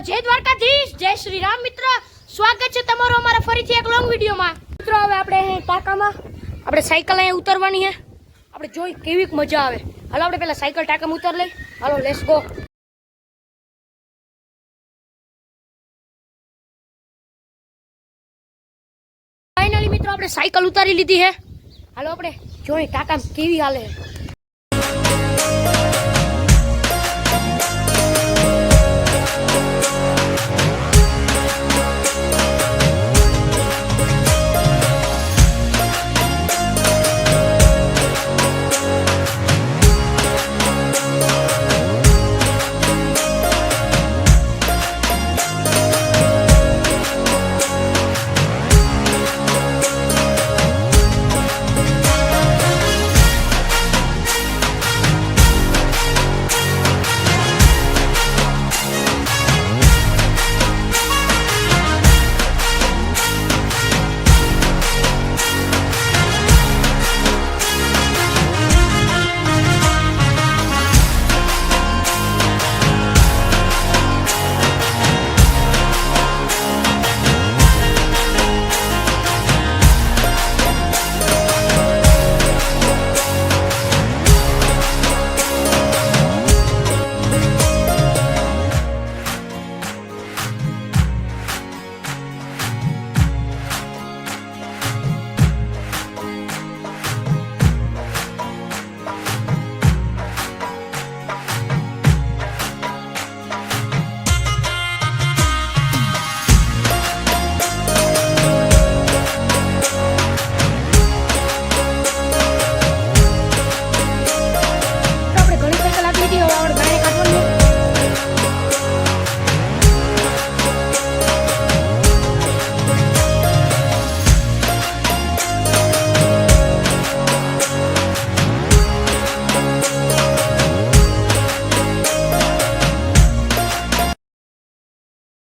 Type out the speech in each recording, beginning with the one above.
જય દ્વારકાધીશ, જય શ્રી રામ મિત્ર, સ્વાગત છે તમારું અમારા ફરીથી એક લોંગ વિડીયોમાં। મિત્રો હવે આપણે ટાંકામાં આપણે સાયકલ અહીંયા ઉતરવાની છે, આપણે જોઈ કેવી મજા આવે। હાલો આપણે પહેલા સાયકલ ટાંકામાં ઉતર લઈ, હાલો લેટ્સ ગો। ફાઇનલી મિત્રો આપણે સાયકલ ઉતારી લીધી છે, હાલો આપણે જોઈ ટાંકામાં કેવી હાલે।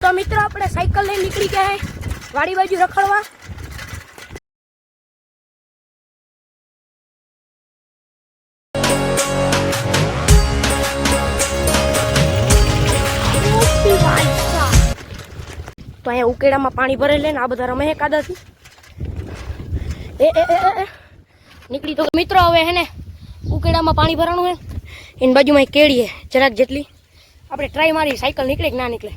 તો મિત્રો આપણે સાયકલ લઈને નીકળી ગયા વાડી બાજુ રખડવા। તો અહીંયા ઉકેડામાં પાણી ભરેલે ને આ બધા રમે કાદાથી નીકળી। તો મિત્રો હવે હે ને ઉકેડામાં પાણી ભરાણું હે, એની બાજુમાં કેળી હે જરાક જેટલી, આપણે ટ્રાય મારી સાયકલ નીકળે કે ના નીકળે।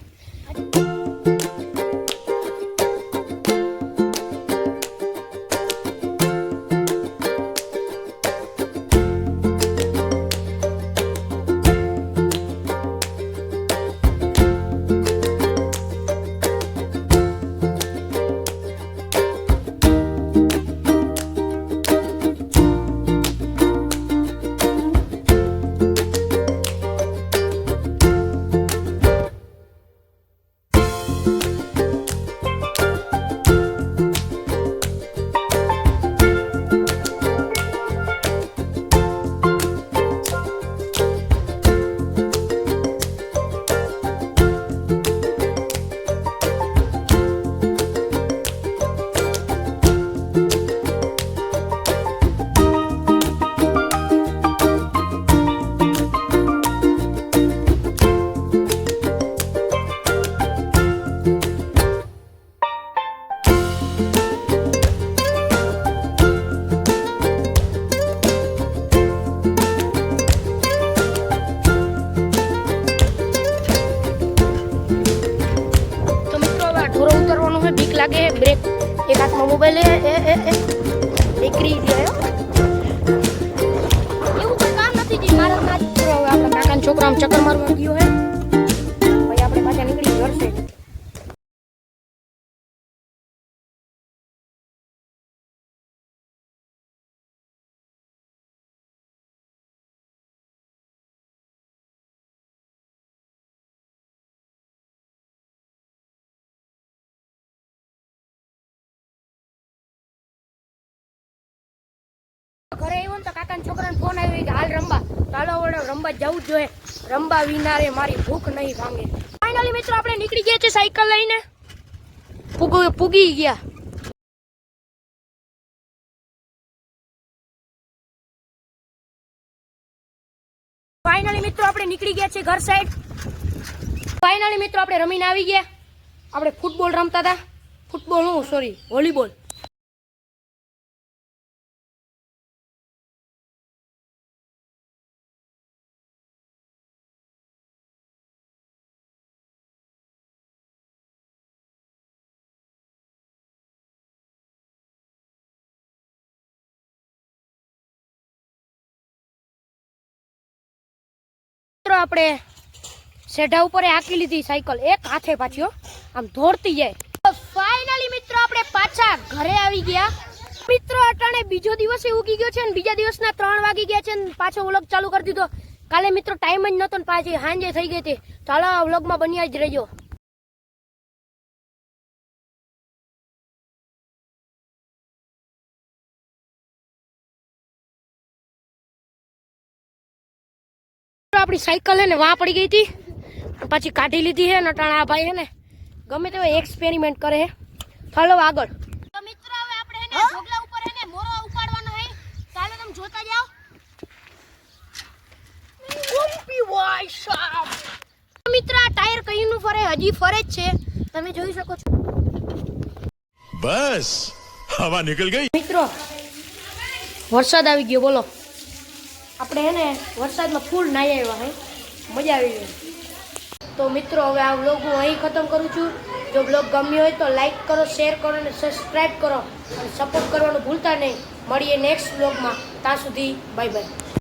लागे ब्रेक एक हाथ में मोबाइल દીકરી છે એવું કોઈ કામ નથી જી મારા કાચ હવે આપણા કાકાના છોકરા આમ ચક્કર મારવા ગયો હે, ભાઈ આપણે પાછા નીકળી ઘર છે। ઘરે આવ્યો ને તો કાકાના છોકરાને ફોન આવ્યો કે હાલ રંબા, ચાલો વડે રંબા જવું જ જોઈએ, રંબા વિનારે મારી ભૂખ નહીં ભાંગે। ફાઇનલી મિત્રો આપણે નીકળી ગયા છે સાયકલ લઈને, પૂગી ગયા। ફાઇનલી મિત્રો આપણે નીકળી ગયા છે ઘર સાઈડ। ફાઇનલી મિત્રો આપણે રમીને આવી ગયા. આપણે ફૂટબોલ રમતા હતા. ફૂટબોલ હું સોરી વોલીબોલ. આપણે સેઢા ઉપર હાકી લીધી સાયકલ એક હાથે પાછી આમ દોડતી જાય. ફાઇનલી મિત્રો આપણે પાછા ઘરે આવી ગયા. મિત્રો અટાણે બીજો દિવસ ઉગી ગયો છે ને બીજા દિવસના 3 વાગી ગયા છે ને પાછો વ્લોગ ચાલુ કરી દીધો. કાલે મિત્રો ટાઈમ જ નતો ને પાછી સાંજે થઈ ગઈ હતી. ચાલો વ્લોગમાં બન્યા જ રહેજો. આપણી સાયકલ હે ને વાં પડી ગઈ હતી પછી કાઢી લીધી છે ને અટાણે આ ભાઈ હે ને ગમે તેવો એક્સપેરિમેન્ટ કરે છે. ચાલો આગળ. તો મિત્રો હવે આપણે હે ને ઢોગલા ઉપર હે ને મોરો ઉપાડવાનો છે. ચાલો તમે જોતા જાઓ. ઓપી વાય શામ. મિત્રો આ ટાયર કઈનું ફરે હજી ફરે જ છે. તમે જોઈ શકો છો. બસ હવા નીકળ ગઈ. મિત્રો વરસાદ આવી ગયો બોલો. આપણે હે ને વરસાદમાં ફૂલ નાહી આવ્યા હે. મજા આવી ગઈ. તો મિત્રો હવે આ વ્લોગ હું અહીં ખતમ કરું છું. જો વ્લોગ ગમ્યો હોય તો લાઈક કરો, શેર કરો અને સબસ્ક્રાઈબ કરો અને સપોર્ટ કરવાનું ભૂલતા નહીં. મળીએ નેક્સ્ટ વ્લોગમાં. ત્યાં સુધી બાય બાય.